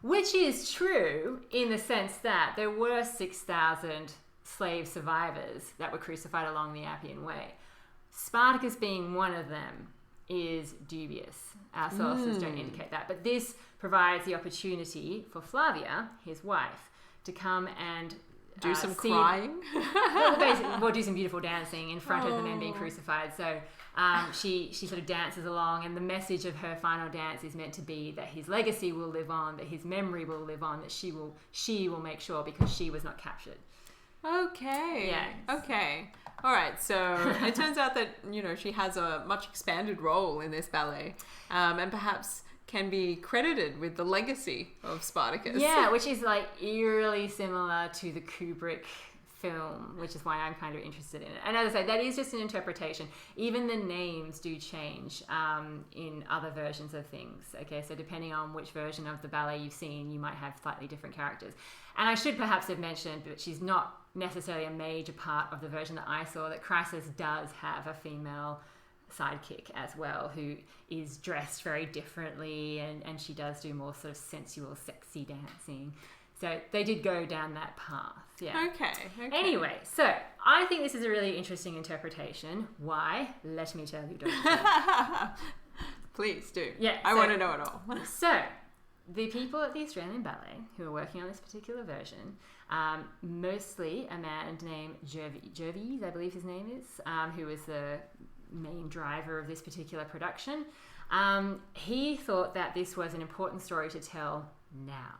Speaker 1: Which is true in the sense that there were 6,000 slave survivors that were crucified along the Appian Way. Spartacus being one of them is dubious. Our sources don't indicate that. But this provides the opportunity for Flavia, his wife, to come and
Speaker 2: do some crying.
Speaker 1: We'll do some beautiful dancing in front of the men being crucified. So she sort of dances along, and the message of her final dance is meant to be that his legacy will live on, that his memory will live on, that she will make sure because she was not captured.
Speaker 2: Okay.
Speaker 1: Yeah.
Speaker 2: Okay. All right. So it turns out that, she has a much expanded role in this ballet, and perhaps can be credited with the legacy of Spartacus.
Speaker 1: Yeah, which is like eerily similar to the Kubrick film, which is why I'm kind of interested in it. And as I say, that is just an interpretation. Even the names do change in other versions of things. Okay, so depending on which version of the ballet you've seen, you might have slightly different characters. And I should perhaps have mentioned, but she's not necessarily a major part of the version that I saw, that Crassus does have a female sidekick as well, who is dressed very differently, and she does do more sort of sensual, sexy dancing. So they did go down that path. Yeah.
Speaker 2: Okay.
Speaker 1: Anyway, so I think this is a really interesting interpretation. Why? Let me tell you, Dr.
Speaker 2: Please do.
Speaker 1: Yeah.
Speaker 2: I want to know it all.
Speaker 1: So the people at the Australian Ballet who are working on this particular version, mostly a man named Gervais, I believe his name is, who was the main driver of this particular production. He thought that this was an important story to tell now.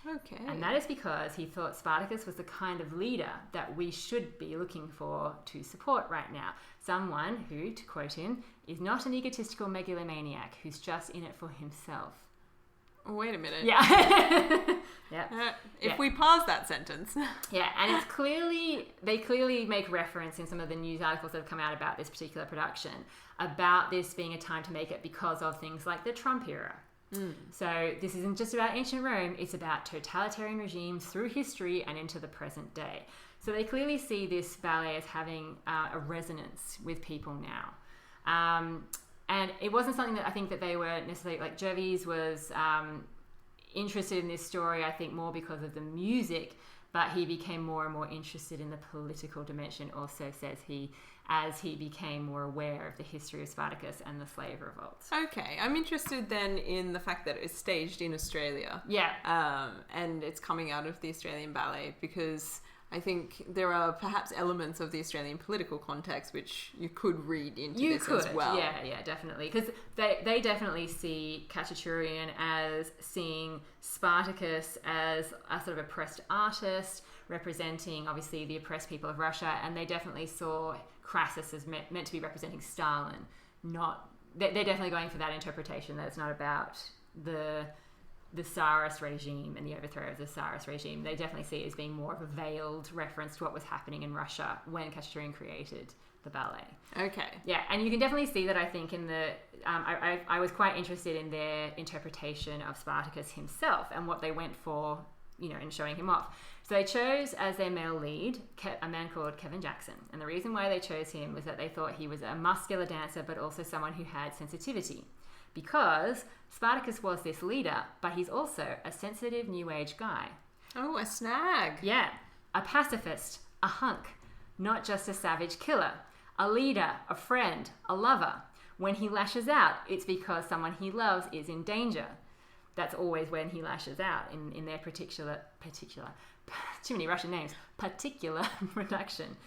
Speaker 2: Okay.
Speaker 1: And that is because he thought Spartacus was the kind of leader that we should be looking for to support right now. Someone who, to quote him, is not an egotistical megalomaniac who's just in it for himself.
Speaker 2: Wait a minute.
Speaker 1: Yeah. Yeah.
Speaker 2: If we pause that sentence.
Speaker 1: Yeah, and they clearly make reference in some of the news articles that have come out about this particular production, about this being a time to make it because of things like the Trump era. So this isn't just about ancient Rome, it's about totalitarian regimes through history and into the present day. So they clearly see this ballet as having a resonance with people now. And it wasn't something that I think that they were necessarily, like Gervais was interested in this story, I think more because of the music, but he became more and more interested in the political dimension, also says he, as he became more aware of the history of Spartacus and the slave revolts.
Speaker 2: Okay, I'm interested then in the fact that it's staged in Australia.
Speaker 1: Yeah.
Speaker 2: And it's coming out of the Australian Ballet, because I think there are perhaps elements of the Australian political context which you could read into this as well.
Speaker 1: Yeah, definitely. Because they definitely see Khachaturian as seeing Spartacus as a sort of oppressed artist, representing obviously the oppressed people of Russia, and they definitely saw Crassus as meant to be representing Stalin. They're definitely going for that interpretation, that it's not about the Tsarist regime and the overthrow of the Tsarist regime. They definitely see it as being more of a veiled reference to what was happening in Russia when Khachaturian created the ballet.
Speaker 2: Okay.
Speaker 1: Yeah, and you can definitely see that, I think, in the... I was quite interested in their interpretation of Spartacus himself and what they went for, in showing him off. So they chose as their male lead a man called Kevin Jackson. And the reason why they chose him was that they thought he was a muscular dancer, but also someone who had sensitivity. Because Spartacus was this leader, but he's also a sensitive New Age guy.
Speaker 2: Oh, a snag.
Speaker 1: Yeah. A pacifist, a hunk, not just a savage killer. A leader, a friend, a lover. When he lashes out, it's because someone he loves is in danger. That's always when he lashes out in their particular, too many Russian names, particular production.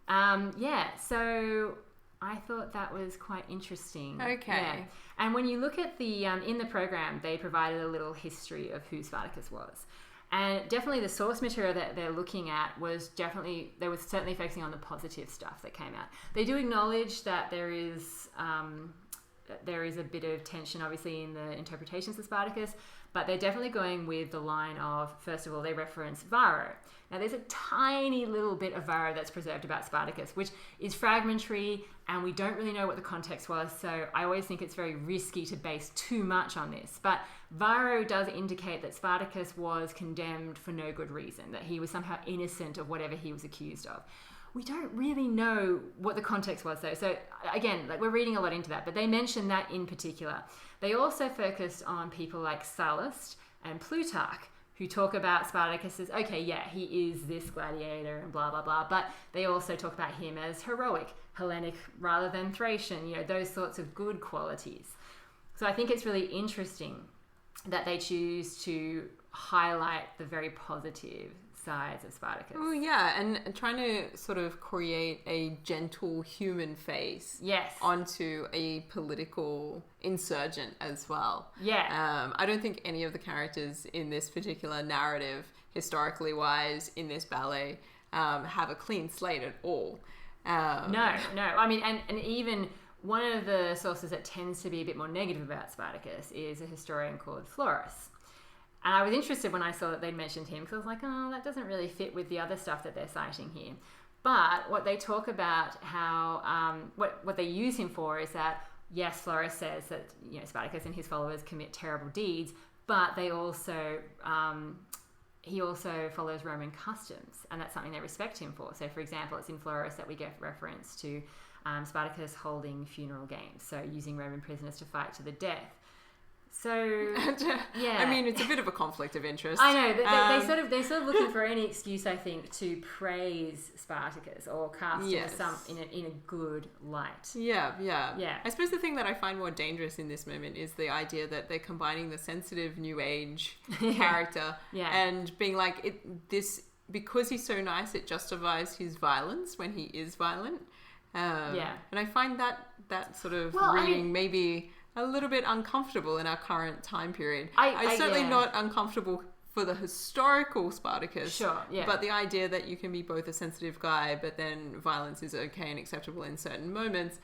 Speaker 1: So I thought that was quite interesting.
Speaker 2: Okay.
Speaker 1: Yeah. And when you look at the, in the program, they provided a little history of who Spartacus was. And definitely the source material that they're looking at was certainly focusing on the positive stuff that came out. They do acknowledge that there is a bit of tension, obviously, in the interpretations of Spartacus, but they're definitely going with the line of, first of all, they reference Varro. Now, there's a tiny little bit of Varro that's preserved about Spartacus, which is fragmentary, and we don't really know what the context was, so I always think it's very risky to base too much on this. But Varro does indicate that Spartacus was condemned for no good reason, that he was somehow innocent of whatever he was accused of. We don't really know what the context was, though. So again, we're reading a lot into that, but they mention that in particular. They also focused on people like Sallust and Plutarch, who talk about Spartacus as, okay, yeah, he is this gladiator and blah, blah, blah, but they also talk about him as heroic, Hellenic rather than Thracian, those sorts of good qualities. So I think it's really interesting that they choose to highlight the very positive sides of Spartacus.
Speaker 2: Oh, yeah, and trying to sort of create a gentle human face onto a political insurgent as well.
Speaker 1: Yeah.
Speaker 2: I don't think any of the characters in this particular narrative, historically wise, in this ballet, have a clean slate at all.
Speaker 1: No. I mean, and even one of the sources that tends to be a bit more negative about Spartacus is a historian called Florus. And I was interested when I saw that they'd mentioned him, because I was like, oh, that doesn't really fit with the other stuff that they're citing here. But what they talk about, how what they use him for is that, yes, Florus says that Spartacus and his followers commit terrible deeds, but they also he also follows Roman customs, and that's something they respect him for. So, for example, it's in Florus that we get reference to Spartacus holding funeral games, so using Roman prisoners to fight to the death. So, yeah.
Speaker 2: I mean, it's a bit of a conflict of interest.
Speaker 1: I know. They're sort of looking for any excuse, I think, to praise Spartacus or cast him in a good light.
Speaker 2: Yeah. I suppose the thing that I find more dangerous in this moment is the idea that they're combining the sensitive New Age character and being like, because he's so nice, it justifies his violence when he is violent. And I find that sort of reading maybe a little bit uncomfortable in our current time period. I'm certainly not uncomfortable for the historical Spartacus.
Speaker 1: Sure, yeah.
Speaker 2: But the idea that you can be both a sensitive guy, but then violence is okay and acceptable in certain moments.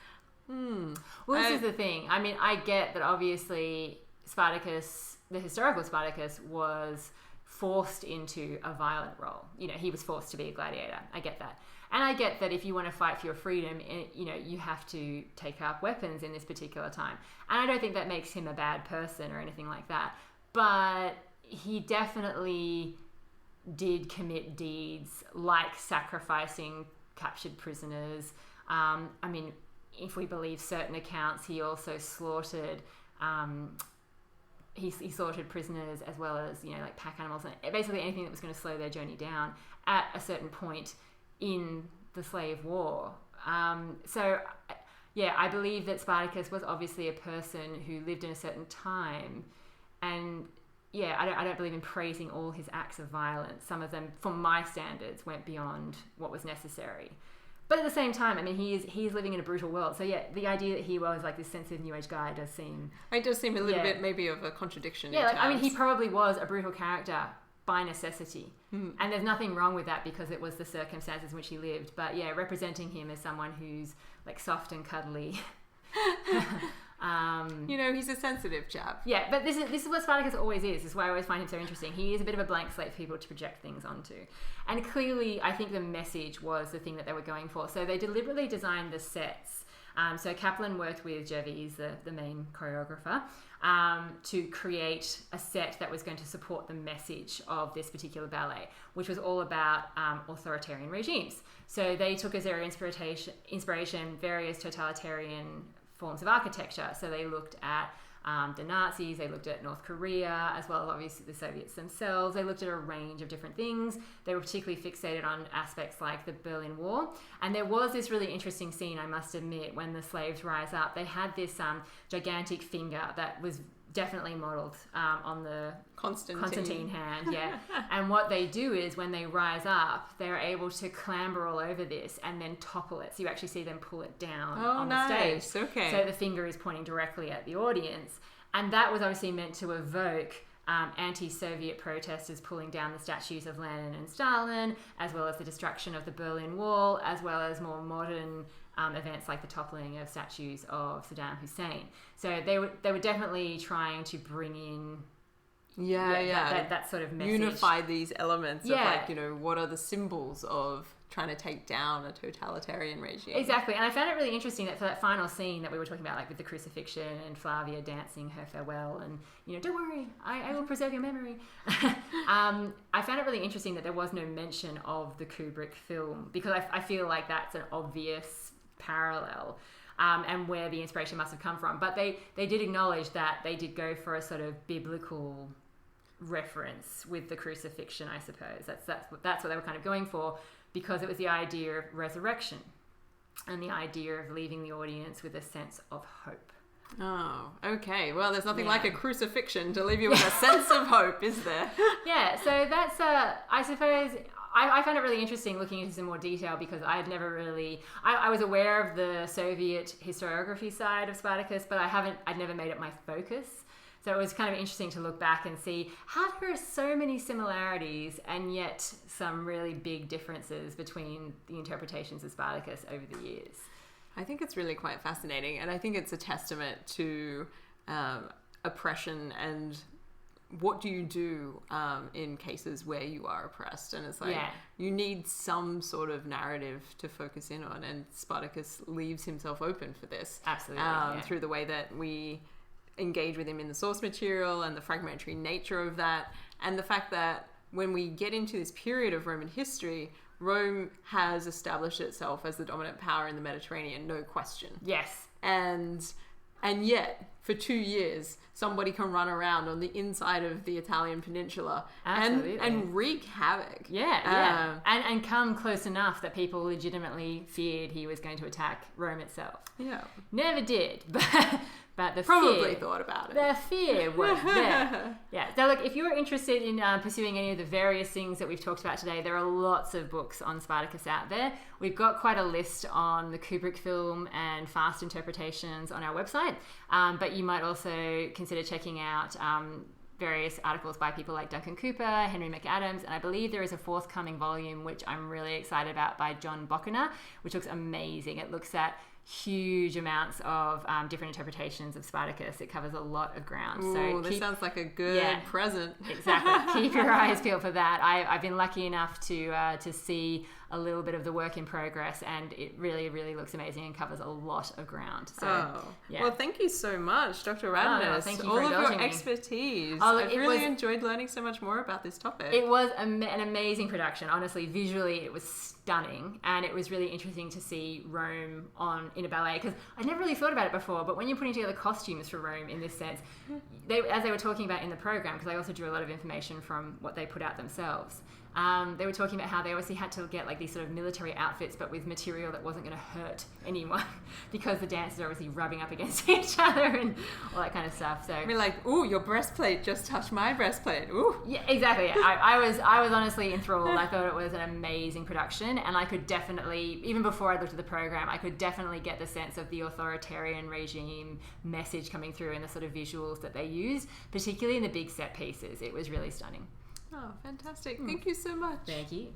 Speaker 1: Well, this is the thing. I mean, I get that obviously Spartacus, the historical Spartacus, was forced into a violent role. He was forced to be a gladiator. I get that. And I get that if you want to fight for your freedom, you have to take up weapons in this particular time. And I don't think that makes him a bad person or anything like that. But he definitely did commit deeds like sacrificing captured prisoners. I mean, if we believe certain accounts, he also slaughtered... He slaughtered prisoners as well as, like pack animals, and basically anything that was going to slow their journey down at a certain point in the slave war. I believe that Spartacus was obviously a person who lived in a certain time, and I don't believe in praising all his acts of violence. Some of them, from my standards, went beyond what was necessary. But at the same time, I mean, he's living in a brutal world. So the idea that he was like this sensitive New Age guy does seem
Speaker 2: a little bit maybe of a contradiction.
Speaker 1: Yeah, I mean, he probably was a brutal character by necessity. And there's nothing wrong with that because it was the circumstances in which he lived. But representing him as someone who's like soft and cuddly,
Speaker 2: He's a sensitive chap.
Speaker 1: Yeah, but this is what Spartacus always is. This is why I always find him so interesting. He is a bit of a blank slate for people to project things onto. And clearly, I think the message was the thing that they were going for. So they deliberately designed the sets. So Kaplan worked with Gervais, the main choreographer, to create a set that was going to support the message of this particular ballet, which was all about authoritarian regimes. So they took as their inspiration various totalitarian forms of architecture. So they looked at the Nazis, they looked at North Korea, as well as obviously the Soviets themselves. They looked at a range of different things. They were particularly fixated on aspects like the Berlin Wall. And there was this really interesting scene, I must admit, when the slaves rise up. They had this gigantic finger that was definitely modelled on the Constantine hand, yeah. And what they do is when they rise up, they're able to clamber all over this and then topple it. So you actually see them pull it down on the stage.
Speaker 2: Okay.
Speaker 1: So the finger is pointing directly at the audience. And that was obviously meant to evoke anti-Soviet protesters pulling down the statues of Lenin and Stalin, as well as the destruction of the Berlin Wall, as well as more modern events like the toppling of statues of Saddam Hussein. So they were definitely trying to bring in that sort of message.
Speaker 2: Unify these elements of what are the symbols of trying to take down a totalitarian regime.
Speaker 1: Exactly. And I found it really interesting that for that final scene that we were talking about, like with the crucifixion and Flavia dancing her farewell and, don't worry, I will preserve your memory. I found it really interesting that there was no mention of the Kubrick film, because I feel like that's an obvious parallel. And where the inspiration must have come from. But they did acknowledge that they did go for a sort of biblical reference with the crucifixion, I suppose. That's what they were kind of going for, because it was the idea of resurrection and the idea of leaving the audience with a sense of hope.
Speaker 2: Oh, okay. Well, there's nothing like a crucifixion to leave you with a sense of hope, is there?
Speaker 1: Yeah, so that's, I suppose... I found it really interesting looking into some more detail, because I had never really... I was aware of the Soviet historiography side of Spartacus, but I'd never made it my focus. So it was kind of interesting to look back and see how there are so many similarities and yet some really big differences between the interpretations of Spartacus over the years.
Speaker 2: I think it's really quite fascinating, and I think it's a testament to oppression and... what do you do in cases where you are oppressed? And it's like, you need some sort of narrative to focus in on. And Spartacus leaves himself open for this.
Speaker 1: Absolutely.
Speaker 2: Through the way that we engage with him in the source material and the fragmentary nature of that. And the fact that when we get into this period of Roman history, Rome has established itself as the dominant power in the Mediterranean, no question.
Speaker 1: Yes.
Speaker 2: And yet, for 2 years, somebody can run around on the inside of the Italian peninsula and wreak havoc.
Speaker 1: Yeah. And come close enough that people legitimately feared he was going to attack Rome itself.
Speaker 2: Yeah.
Speaker 1: Never did, but the
Speaker 2: probably
Speaker 1: fear,
Speaker 2: thought about it.
Speaker 1: The fear was there. Yeah. So look, if you're interested in pursuing any of the various things that we've talked about today, there are lots of books on Spartacus out there. We've got quite a list on the Kubrick film and fast interpretations on our website. But you might also consider checking out various articles by people like Duncan Cooper, Henry McAdams, and I believe there is a forthcoming volume which I'm really excited about by John Bochner, which looks amazing. It looks at huge amounts of different interpretations of Spartacus. It covers a lot of ground.
Speaker 2: Ooh, this sounds like a good present.
Speaker 1: Exactly. Keep your eyes peeled for that. I've been lucky enough to see a little bit of the work in progress, and it really, really looks amazing and covers a lot of ground. So,
Speaker 2: well, thank you so much, Dr. Radness.
Speaker 1: Thank you
Speaker 2: all
Speaker 1: for
Speaker 2: of your
Speaker 1: me.
Speaker 2: Expertise. I've really enjoyed learning so much more about this topic.
Speaker 1: It was an amazing production. Honestly, visually, it was stunning, and it was really interesting to see Rome in a ballet, because I'd never really thought about it before, but when you're putting together costumes for Rome in this sense, as they were talking about in the program, because I also drew a lot of information from what they put out themselves, they were talking about how they obviously had to get like these sort of military outfits, but with material that wasn't going to hurt anyone, because the dancers are obviously rubbing up against each other and all that kind of stuff. So
Speaker 2: we're like, ooh, your breastplate just touched my breastplate. Ooh.
Speaker 1: Yeah, exactly. I was honestly enthralled. I thought it was an amazing production, and I could definitely, even before I looked at the program, I could definitely get the sense of the authoritarian regime message coming through in the sort of visuals that they used, particularly in the big set pieces. It was really stunning.
Speaker 2: Oh, fantastic. Thank you so much.
Speaker 1: Thank you.